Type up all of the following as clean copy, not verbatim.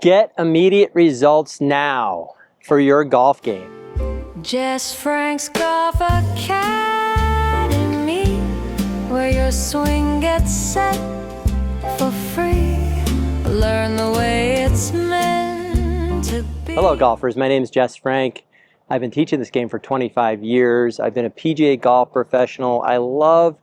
Get immediate results now for your golf game. Jess Frank's Golf Academy, where your swing gets set for free. Learn the way it's meant to be. Hello golfers, my name is Jess Frank. I've been teaching this game for 25 years. I've been a PGA golf professional. I love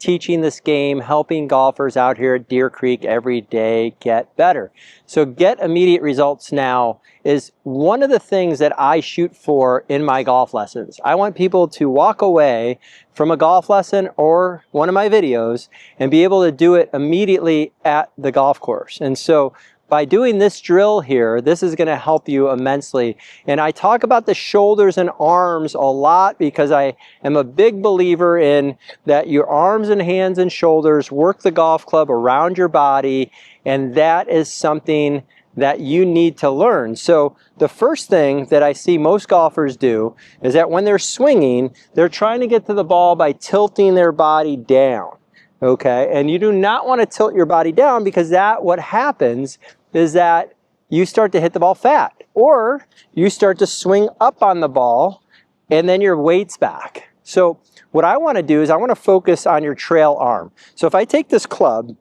teaching this game, helping golfers out here at Deer Creek every day get better. So get immediate results now is one of the things that I shoot for in my golf lessons. I want people to walk away from a golf lesson or one of my videos and be able to do it immediately at the golf course. And so by doing this drill here, this is going to help you immensely. And I talk about the shoulders and arms a lot because I am a big believer in that your arms and hands and shoulders work the golf club around your body, and that is something that you need to learn. So the first thing that I see most golfers do is that when they're swinging, they're trying to get to the ball by tilting their body down. Okay, and you do not want to tilt your body down because what happens is that you start to hit the ball fat, or you start to swing up on the ball and then your weight's back. So what I want to do is I want to focus on your trail arm. So if I take this club,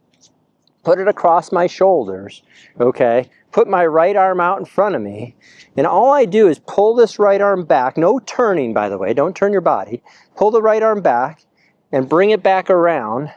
put it across my shoulders, okay, put my right arm out in front of me, and all I do is pull this right arm back, no turning by the way, don't turn your body, pull the right arm back and bring it back around.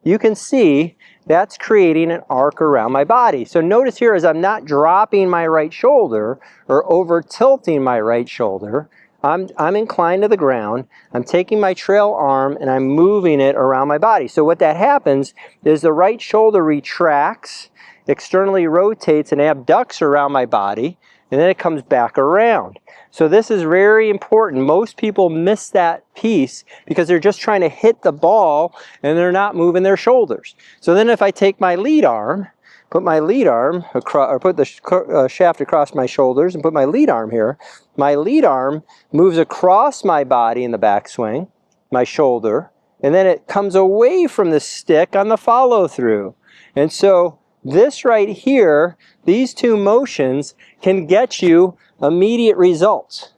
You can see that's creating an arc around my body. So notice here as I'm not dropping my right shoulder or over tilting my right shoulder, I'm inclined to the ground, I'm taking my trail arm and I'm moving it around my body. So what that happens is the right shoulder retracts, externally rotates and abducts around my body, and then it comes back around. So this is very important. Most people miss that piece because they're just trying to hit the ball and they're not moving their shoulders. So then if I take my lead arm, put my lead arm across, or put the shaft across my shoulders and put my lead arm here, my lead arm moves across my body in the backswing, my shoulder, and then it comes away from the stick on the follow through. And so this right here, these two motions can get you immediate results,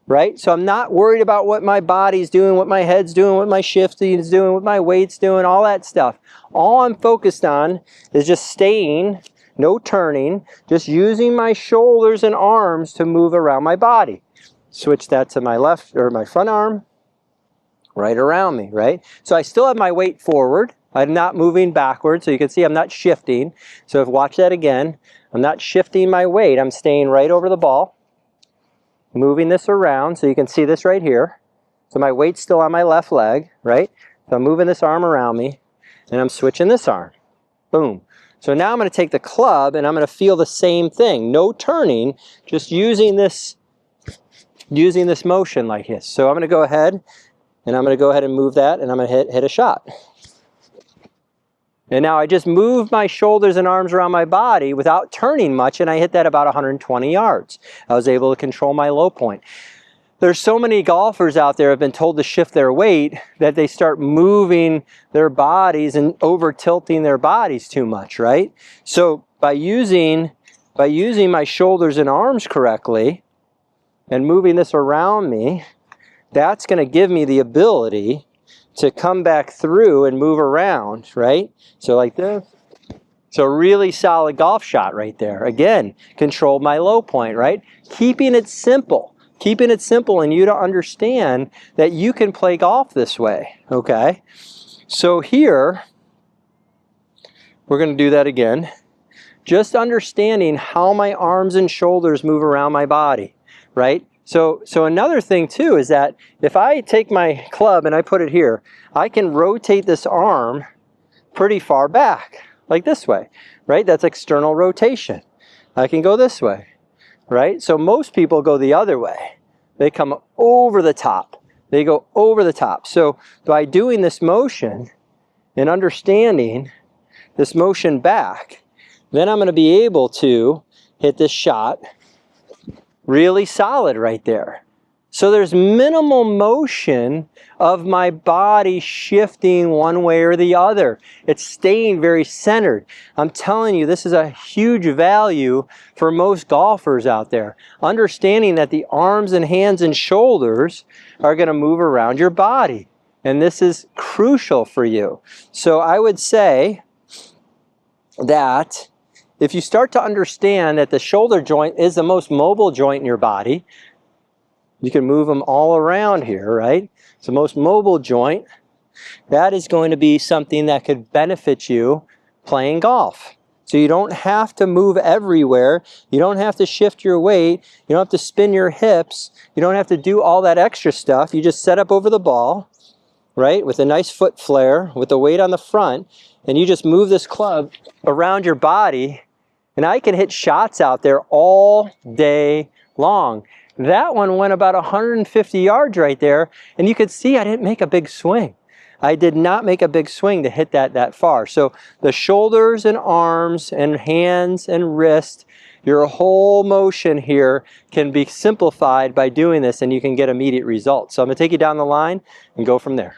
right? So I'm not worried about what my body's doing, what my head's doing, what my shifting is doing, what my weight's doing, all that stuff. All I'm focused on is just staying, no turning, just using my shoulders and arms to move around my body. Switch that to my left or my front arm, right around me, right? So I still have my weight forward. I'm not moving backwards, so you can see I'm not shifting. So if watch that again, I'm not shifting my weight. I'm staying right over the ball, moving this around, so you can see this right here. So my weight's still on my left leg, right? So I'm moving this arm around me, and I'm switching this arm. Boom. So now I'm going to take the club, and I'm going to feel the same thing. No turning, just using this motion like this. So I'm going to go ahead, and I'm going to go ahead and move that, and I'm going to hit a shot. And now I just moved my shoulders and arms around my body without turning much, and I hit that about 120 yards. I was able to control my low point. There's so many golfers out there who have been told to shift their weight that they start moving their bodies and over tilting their bodies too much, right? So by using my shoulders and arms correctly and moving this around me, that's going to give me the ability to come back through and move around, right? So like this. So really solid golf shot right there. Again, controlled my low point, right? Keeping it simple. Keeping it simple, and you to understand that you can play golf this way, okay? So here, we're going to do that again. Just understanding how my arms and shoulders move around my body, right? So another thing too is that if I take my club and I put it here, I can rotate this arm pretty far back, like this way, right? That's external rotation. I can go this way, right? So most people go the other way. They come over the top. They go over the top. So by doing this motion and understanding this motion back, then I'm going to be able to hit this shot really solid right there. So there's minimal motion of my body shifting one way or the other. It's staying very centered. I'm telling you, this is a huge value for most golfers out there. Understanding that the arms and hands and shoulders are going to move around your body. And this is crucial for you. So I would say that if you start to understand that the shoulder joint is the most mobile joint in your body, you can move them all around here, right? It's the most mobile joint. That is going to be something that could benefit you playing golf. So you don't have to move everywhere. You don't have to shift your weight. You don't have to spin your hips. You don't have to do all that extra stuff. You just set up over the ball, right, with a nice foot flare, with the weight on the front, and you just move this club around your body, and I can hit shots out there all day long. That one went about 150 yards right there, and you could see I didn't make a big swing. I did not make a big swing to hit that far. So the shoulders and arms and hands and wrist, your whole motion here can be simplified by doing this, and you can get immediate results. So I'm going to take you down the line and go from there.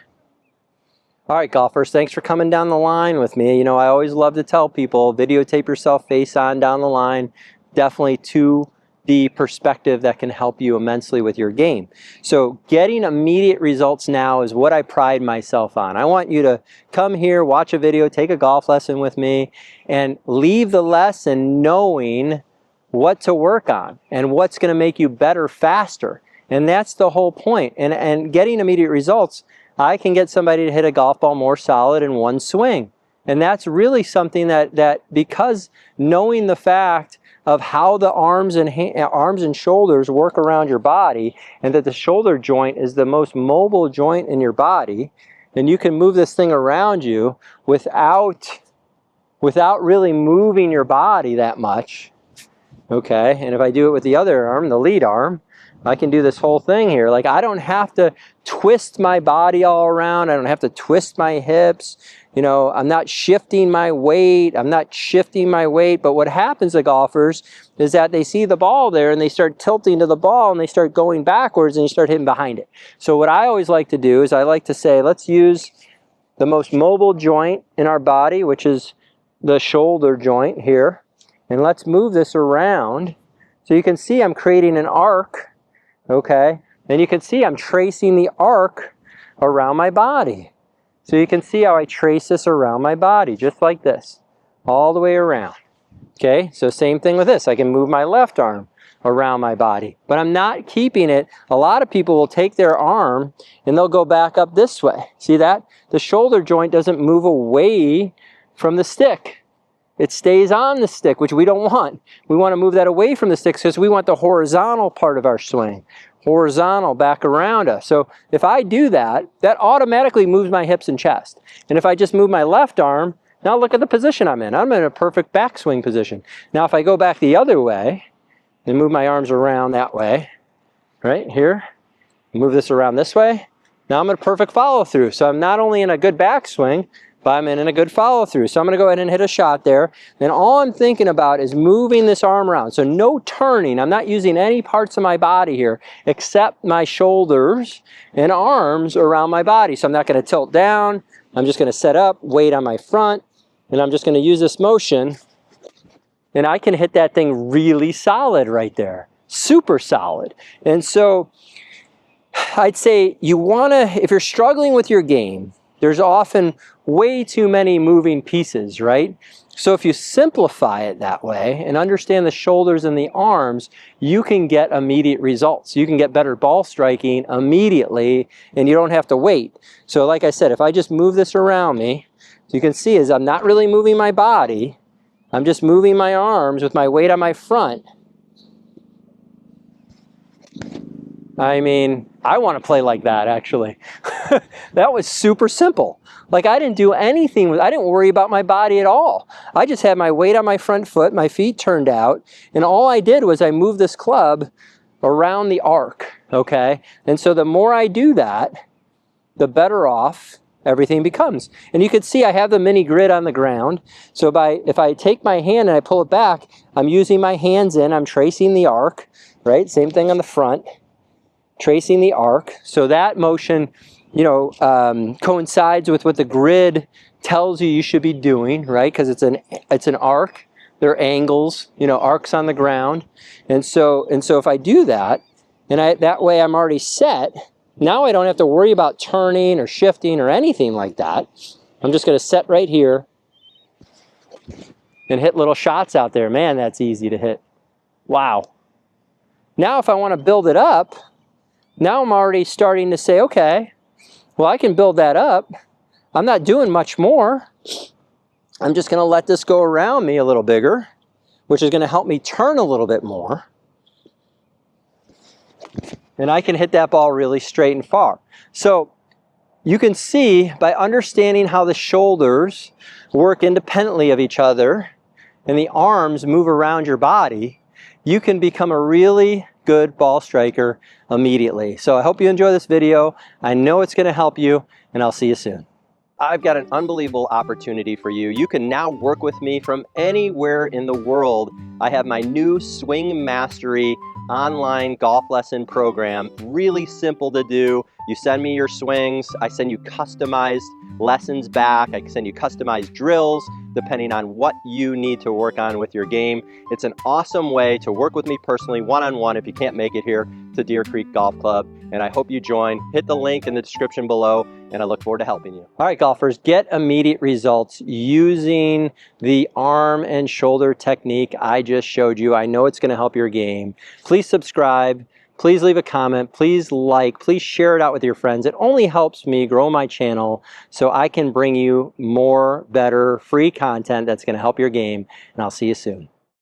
All right, golfers, thanks for coming down the line with me. You know, I always love to tell people, videotape yourself face on down the line. Definitely 2D perspective that can help you immensely with your game. So getting immediate results now is what I pride myself on. I want you to come here, watch a video, take a golf lesson with me, and leave the lesson knowing what to work on and what's going to make you better faster. And that's the whole point. And getting immediate results, I can get somebody to hit a golf ball more solid in one swing. And that's really something that because knowing the fact of how the arms and shoulders work around your body, and that the shoulder joint is the most mobile joint in your body, and you can move this thing around you without really moving your body that much. Okay, and if I do it with the other arm, the lead arm, I can do this whole thing here. Like, I don't have to twist my body all around. I don't have to twist my hips. You know, I'm not shifting my weight. But what happens to golfers is that they see the ball there and they start tilting to the ball and they start going backwards and you start hitting behind it. So what I always like to do is I like to say, let's use the most mobile joint in our body, which is the shoulder joint here. And let's move this around. So you can see I'm creating an arc. Okay, and you can see I'm tracing the arc around my body. So you can see how I trace this around my body, just like this, all the way around. Okay, so same thing with this. I can move my left arm around my body, but I'm not keeping it. A lot of people will take their arm and they'll go back up this way. See that? The shoulder joint doesn't move away from the stick. It stays on the stick, which we don't want. We want to move that away from the stick because we want the horizontal part of our swing. Horizontal back around us. So if I do that, that automatically moves my hips and chest. And if I just move my left arm, now look at the position I'm in. I'm in a perfect backswing position. Now if I go back the other way and move my arms around that way, right here, move this around this way, now I'm in a perfect follow through. So I'm not only in a good backswing, but I'm in a good follow through. So I'm going to go ahead and hit a shot there. And all I'm thinking about is moving this arm around. So no turning. I'm not using any parts of my body here except my shoulders and arms around my body. So I'm not going to tilt down. I'm just going to set up, weight on my front, and I'm just going to use this motion. And I can hit that thing really solid right there. Super solid. And so I'd say you want to, if you're struggling with your game, there's often way too many moving pieces, right? So if you simplify it that way and understand the shoulders and the arms, you can get immediate results. You can get better ball striking immediately and you don't have to wait. So like I said, if I just move this around me, so you can see is I'm not really moving my body. I'm just moving my arms with my weight on my front. I mean, I want to play like that, actually. That was super simple. Like, I didn't do anything. I didn't worry about my body at all. I just had my weight on my front foot, my feet turned out, and all I did was I moved this club around the arc, okay? And so the more I do that, the better off everything becomes. And you can see I have the mini grid on the ground. So if I take my hand and I pull it back, I'm using my hands in, I'm tracing the arc, right? Same thing on the front. tracing the arc. So that motion, you know, coincides with what the grid tells you should be doing, right? Because it's an arc. There are angles, you know, arcs on the ground. And so if I do that, and that way I'm already set, now I don't have to worry about turning or shifting or anything like that. I'm just going to set right here and hit little shots out there. Man, that's easy to hit. Wow. Now if I want to build it up, now I'm already starting to say, okay, well, I can build that up. I'm not doing much more. I'm just going to let this go around me a little bigger, which is going to help me turn a little bit more. And I can hit that ball really straight and far. So you can see by understanding how the shoulders work independently of each other and the arms move around your body, you can become a really good ball striker immediately. So I hope you enjoy this video. I know it's going to help you, and I'll see you soon. I've got an unbelievable opportunity for you. You can now work with me from anywhere in the world. I have my new Swing Mastery online golf lesson program. Really simple to do. You send me your swings. I send you customized lessons back. I can send you customized drills depending on what you need to work on with your game. It's an awesome way to work with me personally, one-on-one, if you can't make it here to Deer Creek Golf Club. And I hope you join. Hit the link in the description below, and I look forward to helping you. All right, golfers, get immediate results using the arm and shoulder technique I just showed you. I know it's going to help your game. Please subscribe. Please leave a comment. Please like. Please share it out with your friends. It only helps me grow my channel so I can bring you more, better, free content that's going to help your game. And I'll see you soon.